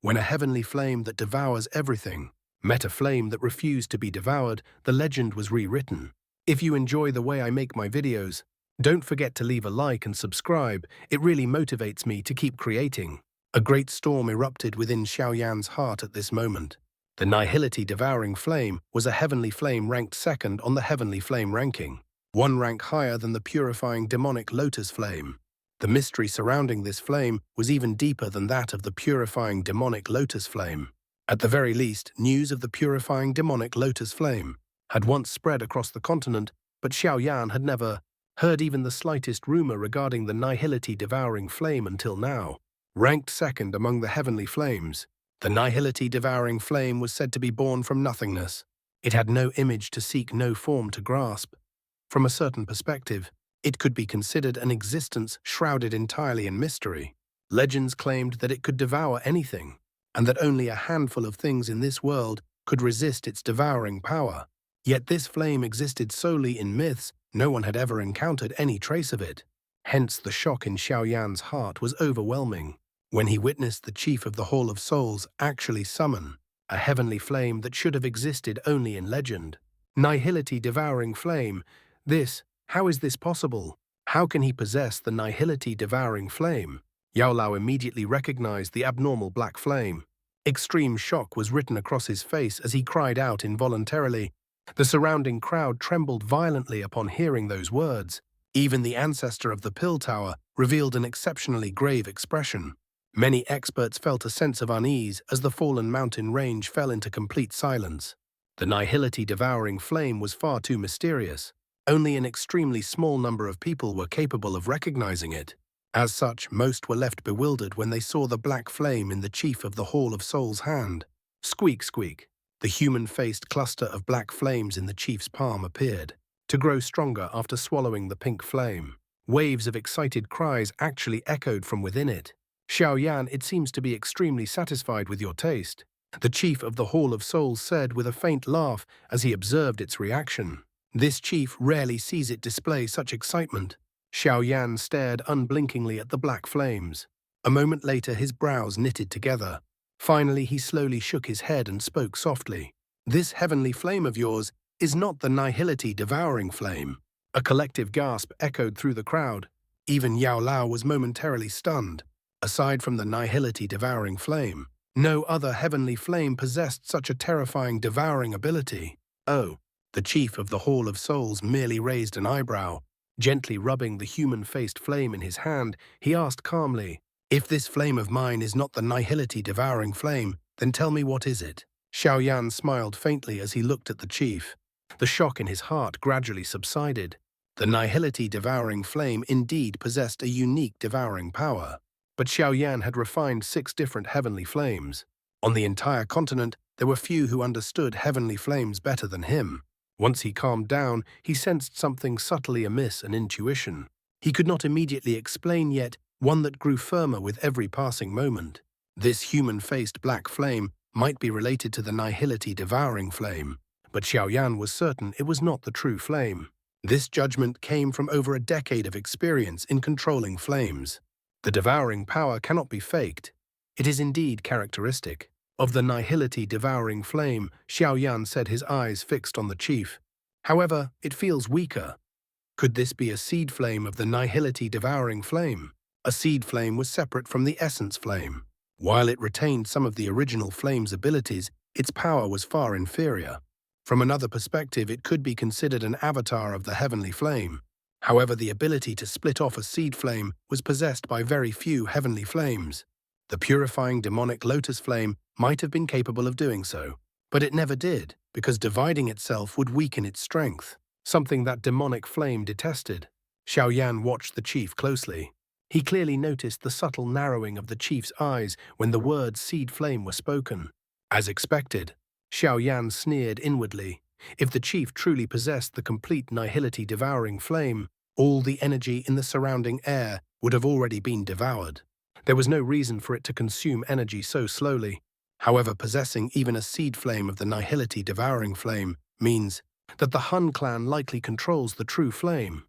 When a heavenly flame that devours everything met a flame that refused to be devoured, the legend was rewritten. If you enjoy the way I make my videos, don't forget to leave a like and subscribe. It really motivates me to keep creating. A great storm erupted within Xiaoyan's heart at this moment. The nihility devouring flame was a heavenly flame ranked second on the heavenly flame ranking, one rank higher than the purifying demonic lotus flame. The mystery surrounding this flame was even deeper than that of the purifying demonic lotus flame. At the very least, news of the purifying demonic lotus flame had once spread across the continent, but Xiaoyan had never heard even the slightest rumor regarding the nihility devouring flame until now. Ranked second among the heavenly flames, the nihility devouring flame was said to be born from nothingness. It had no image to seek, no form to grasp. From a certain perspective, it could be considered an existence shrouded entirely in mystery. Legends claimed that it could devour anything, and that only a handful of things in this world could resist its devouring power. Yet this flame existed solely in myths. No one had ever encountered any trace of it. Hence the shock in Xiaoyan's heart was overwhelming when he witnessed the chief of the Hall of Souls actually summon a heavenly flame that should have existed only in legend. Nihility devouring flame. How is this possible? How can he possess the nihility devouring flame? Yao Lao immediately recognized the abnormal black flame. Extreme shock was written across his face as he cried out involuntarily. The surrounding crowd trembled violently upon hearing those words. Even the ancestor of the Pill Tower revealed an exceptionally grave expression. Many experts felt a sense of unease as the fallen mountain range fell into complete silence. The nihility devouring flame was far too mysterious. Only an extremely small number of people were capable of recognizing it. As such, most were left bewildered when they saw the black flame in the chief of the Hall of Souls' hand. Squeak, squeak. The human-faced cluster of black flames in the chief's palm appeared to grow stronger after swallowing the pink flame. Waves of excited cries actually echoed from within it. Xiaoyan, it seems to be extremely satisfied with your taste, the chief of the Hall of Souls said with a faint laugh as he observed its reaction. This chief rarely sees it display such excitement. Xiaoyan stared unblinkingly at the black flames. A moment later his brows knitted together. Finally he slowly shook his head and spoke softly. This heavenly flame of yours is not the nihility devouring flame. A collective gasp echoed through the crowd. Even Yao Lao was momentarily stunned. Aside from the nihility devouring flame, no other heavenly flame possessed such a terrifying devouring ability. Oh, the chief of the Hall of Souls merely raised an eyebrow. Gently rubbing the human-faced flame in his hand, he asked calmly, "If this flame of mine is not the nihility devouring flame, then tell me what is it?" Xiaoyan smiled faintly as he looked at the chief. The shock in his heart gradually subsided. The nihility devouring flame indeed possessed a unique devouring power. But Xiaoyan had refined 6 different heavenly flames. On the entire continent, there were few who understood heavenly flames better than him. Once he calmed down, he sensed something subtly amiss, an intuition. He could not immediately explain yet, one that grew firmer with every passing moment. This human-faced black flame might be related to the nihility devouring flame, but Xiaoyan was certain it was not the true flame. This judgment came from over a decade of experience in controlling flames. The devouring power cannot be faked. It is indeed characteristic of the nihility devouring flame, Xiaoyan said, his eyes fixed on the chief. However, it feels weaker. Could this be a seed flame of the nihility devouring flame? A seed flame was separate from the essence flame. While it retained some of the original flame's abilities, its power was far inferior. From another perspective, it could be considered an avatar of the heavenly flame. However, the ability to split off a seed flame was possessed by very few heavenly flames. The purifying demonic lotus flame might have been capable of doing so, but it never did, because dividing itself would weaken its strength, something that demonic flame detested. Xiaoyan watched the chief closely. He clearly noticed the subtle narrowing of the chief's eyes when the words seed flame were spoken. As expected, Xiaoyan sneered inwardly. If the chief truly possessed the complete nihility devouring flame, all the energy in the surrounding air would have already been devoured. There was no reason for it to consume energy so slowly. However, possessing even a seed flame of the nihility devouring flame means that the Han clan likely controls the true flame.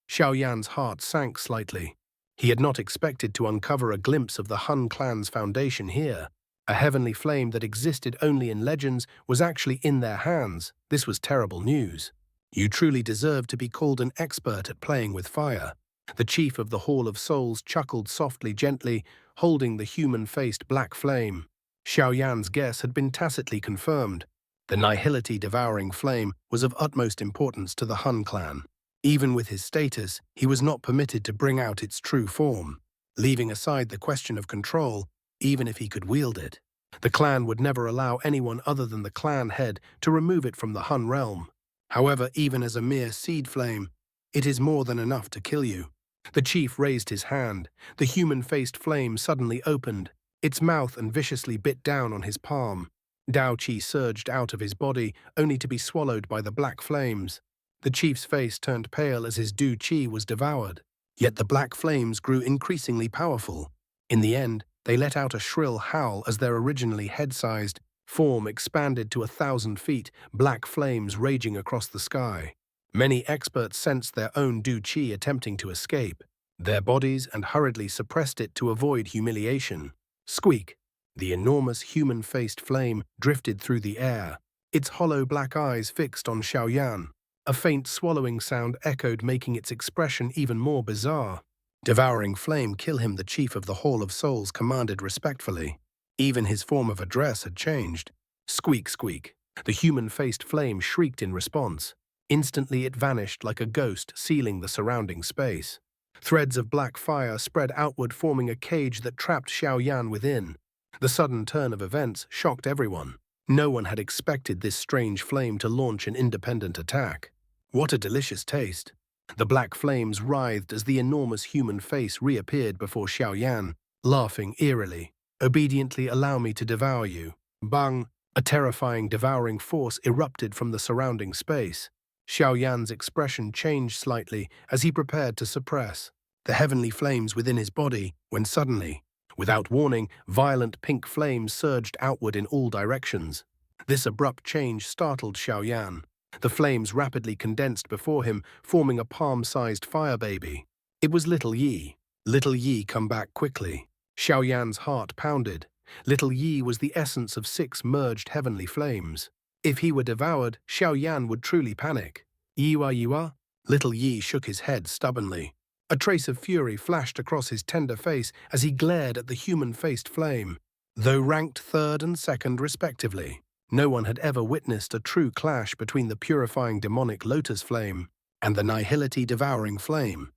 Xiaoyan's heart sank slightly. He had not expected to uncover a glimpse of the Han clan's foundation here. A heavenly flame that existed only in legends was actually in their hands. This was terrible news. You truly deserve to be called an expert at playing with fire. The chief of the Hall of Souls chuckled softly, gently, holding the human-faced black flame. Xiaoyan's guess had been tacitly confirmed. The nihility devouring flame was of utmost importance to the Han clan. Even with his status, he was not permitted to bring out its true form. Leaving aside the question of control, even if he could wield it, the clan would never allow anyone other than the clan head to remove it from the Han realm. However, even as a mere seed flame, it is more than enough to kill you. The chief raised his hand. The human-faced flame suddenly opened, its mouth, and viciously bit down on his palm. Dao Qi surged out of his body, only to be swallowed by the black flames. The chief's face turned pale as his Du Qi was devoured. Yet the black flames grew increasingly powerful. In the end, they let out a shrill howl as their originally head-sized form expanded to 1,000 feet, black flames raging across the sky. Many experts sensed their own Du Qi attempting to escape their bodies and hurriedly suppressed it to avoid humiliation. Squeak! The enormous human-faced flame drifted through the air, its hollow black eyes fixed on Xiaoyan. A faint swallowing sound echoed, making its expression even more bizarre. Devouring flame, kill him, the chief of the Hall of Souls commanded respectfully. Even his form of address had changed. Squeak, squeak. The human-faced flame shrieked in response. Instantly it vanished like a ghost, sealing the surrounding space. Threads of black fire spread outward, forming a cage that trapped Xiaoyan within. The sudden turn of events shocked everyone. No one had expected this strange flame to launch an independent attack. What a delicious taste! The black flames writhed as the enormous human face reappeared before Xiaoyan, laughing eerily. Obediently allow me to devour you. Bang! A terrifying devouring force erupted from the surrounding space. Xiaoyan's expression changed slightly as he prepared to suppress the heavenly flames within his body, when suddenly, without warning, violent pink flames surged outward in all directions. This abrupt change startled Xiaoyan. The flames rapidly condensed before him, forming a palm-sized fire baby. It was Little Yi. Little Yi, come back quickly. Xiaoyan's heart pounded. Little Yi was the essence of 6 merged heavenly flames. If he were devoured, Xiaoyan would truly panic. Yiwa? Little Yi shook his head stubbornly. A trace of fury flashed across his tender face as he glared at the human-faced flame. Though ranked 3rd and 2nd respectively, no one had ever witnessed a true clash between the purifying demonic lotus flame and the nihility devouring flame.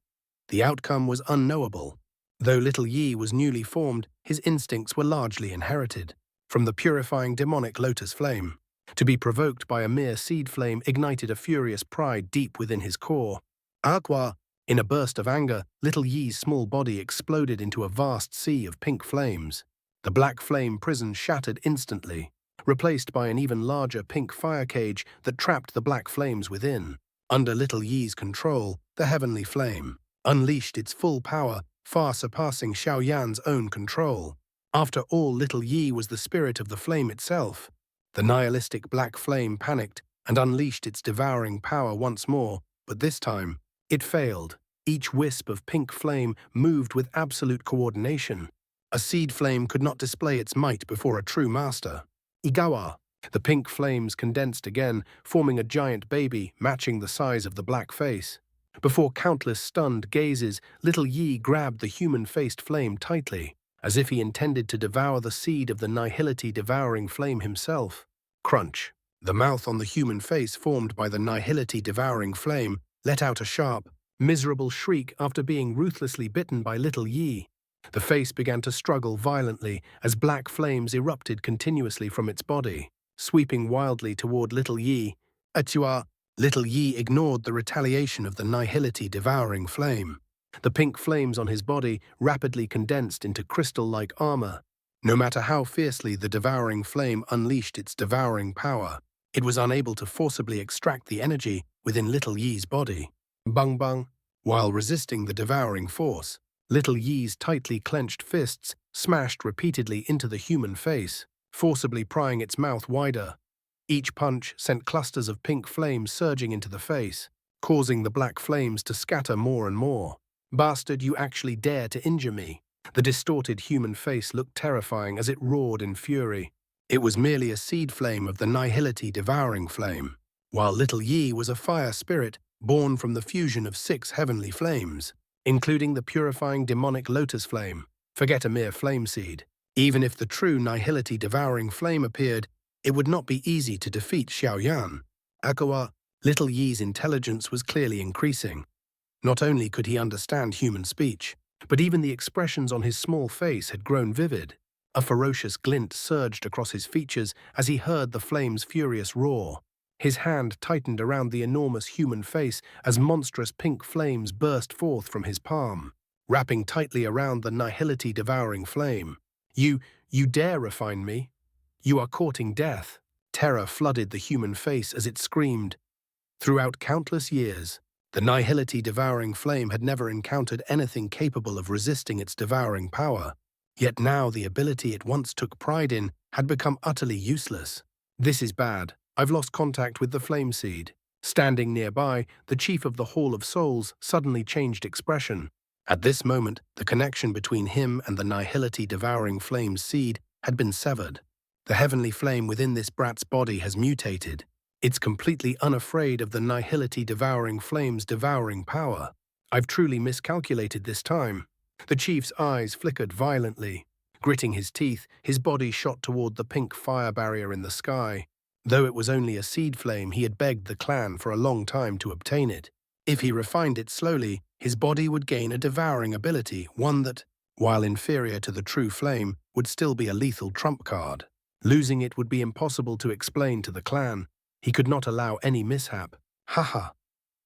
The outcome was unknowable. Though Little Yi was newly formed, his instincts were largely inherited from the purifying demonic lotus flame. To be provoked by a mere seed flame ignited a furious pride deep within his core. Aqua! In a burst of anger, Little Yi's small body exploded into a vast sea of pink flames. The black flame prison shattered instantly, replaced by an even larger pink fire cage that trapped the black flames within. Under Little Yi's control, the heavenly flame unleashed its full power, far surpassing Xiaoyan's own control. After all, Little Yi was the spirit of the flame itself. The nihilistic black flame panicked and unleashed its devouring power once more, but this time, it failed. Each wisp of pink flame moved with absolute coordination. A seed flame could not display its might before a true master. Igawa! The pink flames condensed again, forming a giant baby matching the size of the black face. Before countless stunned gazes, Little Yi grabbed the human-faced flame tightly, as if he intended to devour the seed of the nihility devouring flame himself. Crunch! The mouth on the human face formed by the nihility devouring flame let out a sharp, miserable shriek after being ruthlessly bitten by Little Yi. The face began to struggle violently as black flames erupted continuously from its body, sweeping wildly toward Little Yi. Atua! Little Yi ignored the retaliation of the nihility devouring flame. The pink flames on his body rapidly condensed into crystal-like armor. No matter how fiercely the devouring flame unleashed its devouring power, it was unable to forcibly extract the energy within Little Yi's body. Bang bang! While resisting the devouring force, Little Yi's tightly clenched fists smashed repeatedly into the human face, forcibly prying its mouth wider. Each punch sent clusters of pink flames surging into the face, causing the black flames to scatter more and more. Bastard, you actually dare to injure me! The distorted human face looked terrifying as it roared in fury. It was merely a seed flame of the nihility devouring flame, while little Yi was a fire spirit born from the fusion of 6 heavenly flames, including the purifying demonic lotus flame. Forget a mere flame seed. Even if the true nihility devouring flame appeared, it would not be easy to defeat Xiaoyan. Akawa, little Yi's intelligence was clearly increasing. Not only could he understand human speech, but even the expressions on his small face had grown vivid. A ferocious glint surged across his features as he heard the flame's furious roar. His hand tightened around the enormous human face as monstrous pink flames burst forth from his palm, wrapping tightly around the nihility devouring flame. You dare refine me? You are courting death." Terror flooded the human face as it screamed. Throughout countless years, the nihility devouring flame had never encountered anything capable of resisting its devouring power. Yet now the ability it once took pride in had become utterly useless. "This is bad. I've lost contact with the flame seed." Standing nearby, the chief of the Hall of Souls suddenly changed expression. At this moment, the connection between him and the nihility devouring flame's seed had been severed. The heavenly flame within this brat's body has mutated. It's completely unafraid of the nihility devouring flame's devouring power. "I've truly miscalculated this time." The chief's eyes flickered violently. Gritting his teeth, his body shot toward the pink fire barrier in the sky. Though it was only a seed flame, he had begged the clan for a long time to obtain it. If he refined it slowly, his body would gain a devouring ability, one that, while inferior to the true flame, would still be a lethal trump card. Losing it would be impossible to explain to the clan. He could not allow any mishap. Haha.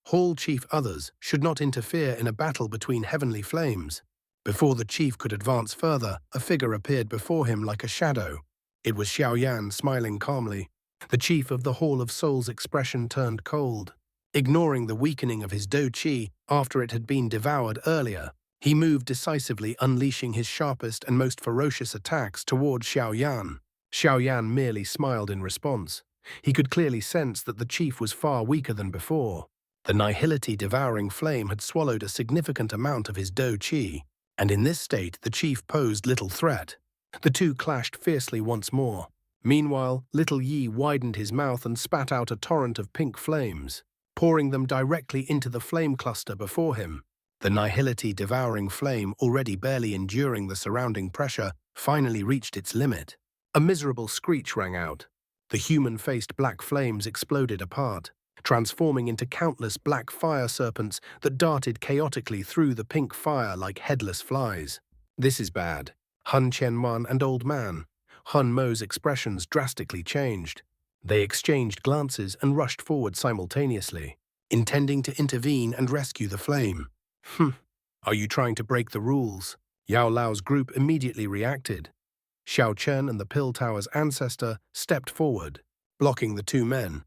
Hall Chief others should not interfere in a battle between heavenly flames. Before the chief could advance further, a figure appeared before him like a shadow. It was Xiaoyan, smiling calmly. The chief of the Hall of Souls' expression turned cold. Ignoring the weakening of his Do Qi after it had been devoured earlier, he moved decisively, unleashing his sharpest and most ferocious attacks toward Xiaoyan. Xiaoyan merely smiled in response. He could clearly sense that the chief was far weaker than before. The nihility devouring flame had swallowed a significant amount of his Do Qi, and in this state the chief posed little threat. The two clashed fiercely once more. Meanwhile, little Yi widened his mouth and spat out a torrent of pink flames, pouring them directly into the flame cluster before him. The nihility devouring flame, already barely enduring the surrounding pressure, finally reached its limit. A miserable screech rang out. The human-faced black flames exploded apart, transforming into countless black fire serpents that darted chaotically through the pink fire like headless flies. "This is bad." Hun Qianman and Old Man, Hun Mo's expressions drastically changed. They exchanged glances and rushed forward simultaneously, intending to intervene and rescue the flame. Are you trying to break the rules?" Yao Lao's group immediately reacted. Xiao Chen and the Pill Tower's ancestor stepped forward, blocking the two men.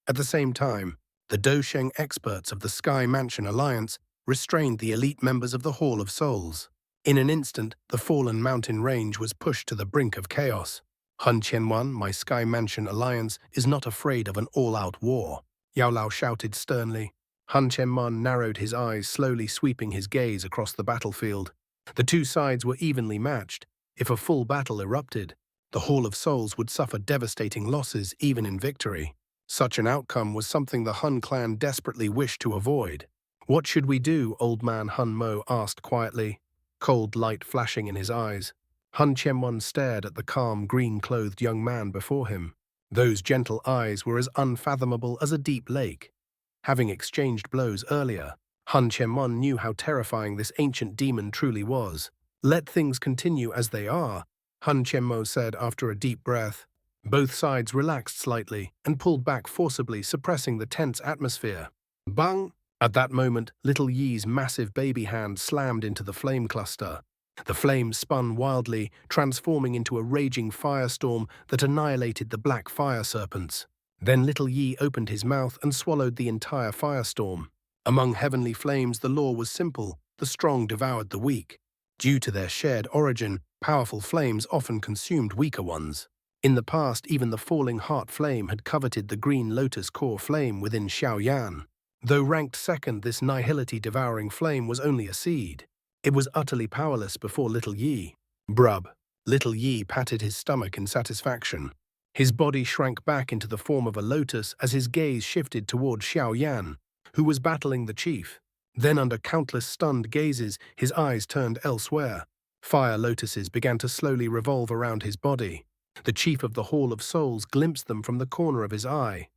At the same time, the Dosheng experts of the Sky Mansion Alliance restrained the elite members of the Hall of Souls. In an instant, the fallen mountain range was pushed to the brink of chaos. "Hun Qianwan, my Sky Mansion Alliance is not afraid of an all-out war," Yao Lao shouted sternly. Hun Qianwan narrowed his eyes, slowly sweeping his gaze across the battlefield. The two sides were evenly matched. If a full battle erupted, the Hall of Souls would suffer devastating losses even in victory. Such an outcome was something the Hun clan desperately wished to avoid. "What should we do?" Old Man Hun Mo asked quietly, cold light flashing in his eyes. Hun Qianwan stared at the calm, green-clothed young man before him. Those gentle eyes were as unfathomable as a deep lake. Having exchanged blows earlier, Hun Qianwan knew how terrifying this ancient demon truly was. "Let things continue as they are," Hun Qianmo said after a deep breath. Both sides relaxed slightly and pulled back forcibly, suppressing the tense atmosphere. Bang! At that moment, little Yi's massive baby hand slammed into the flame cluster. The flames spun wildly, transforming into a raging firestorm that annihilated the black fire serpents. Then little Yi opened his mouth and swallowed the entire firestorm. Among heavenly flames, the law was simple: the strong devoured the weak. Due to their shared origin, powerful flames often consumed weaker ones. In the past, even the falling heart flame had coveted the green lotus core flame within Xiaoyan. Though ranked second, this nihility devouring flame was only a seed. It was utterly powerless before Little Yi. Brub. Little Yi patted his stomach in satisfaction. His body shrank back into the form of a lotus as his gaze shifted toward Xiaoyan, who was battling the chief. Then, under countless stunned gazes, his eyes turned elsewhere. Fire lotuses began to slowly revolve around his body. The chief of the Hall of Souls glimpsed them from the corner of his eye.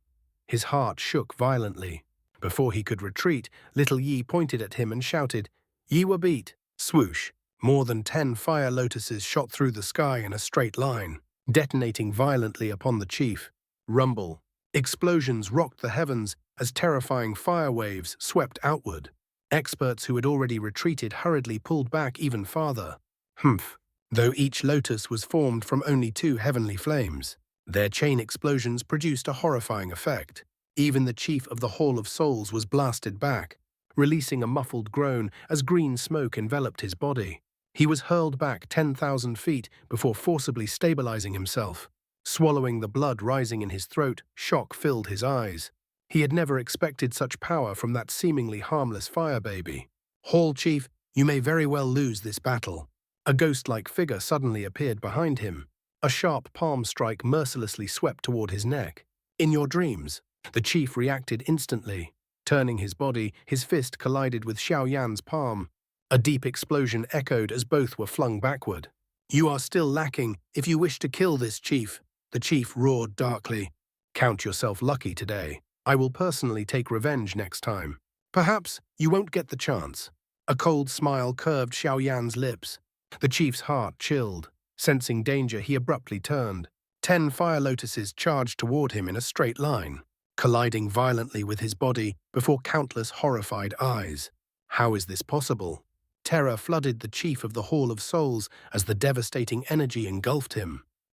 His heart shook violently. Before he could retreat, Little Yi pointed at him and shouted, "Ye were beat!" Swoosh! More than 10 fire lotuses shot through the sky in a straight line, detonating violently upon the chief. Rumble. Explosions rocked the heavens as terrifying fire waves swept outward. Experts who had already retreated hurriedly pulled back even farther. Humph. Though each lotus was formed from only 2 heavenly flames, their chain explosions produced a horrifying effect. Even the chief of the Hall of Souls was blasted back, releasing a muffled groan as green smoke enveloped his body. He was hurled back 10,000 feet before forcibly stabilizing himself. Swallowing the blood rising in his throat, shock filled his eyes. He had never expected such power from that seemingly harmless fire baby. "Hall Chief, you may very well lose this battle." A ghost-like figure suddenly appeared behind him. A sharp palm strike mercilessly swept toward his neck. "In your dreams." The chief reacted instantly. Turning his body, his fist collided with Xiaoyan's palm. A deep explosion echoed as both were flung backward. "You are still lacking if you wish to kill this chief," the chief roared darkly. "Count yourself lucky today. I will personally take revenge next time. Perhaps you won't get the chance." A cold smile curved Xiaoyan's lips. The chief's heart chilled. Sensing danger, he abruptly turned. 10 fire lotuses charged toward him in a straight line, colliding violently with his body before countless horrified eyes. How is this possible? Terror flooded the chief of the Hall of Souls as the devastating energy engulfed him.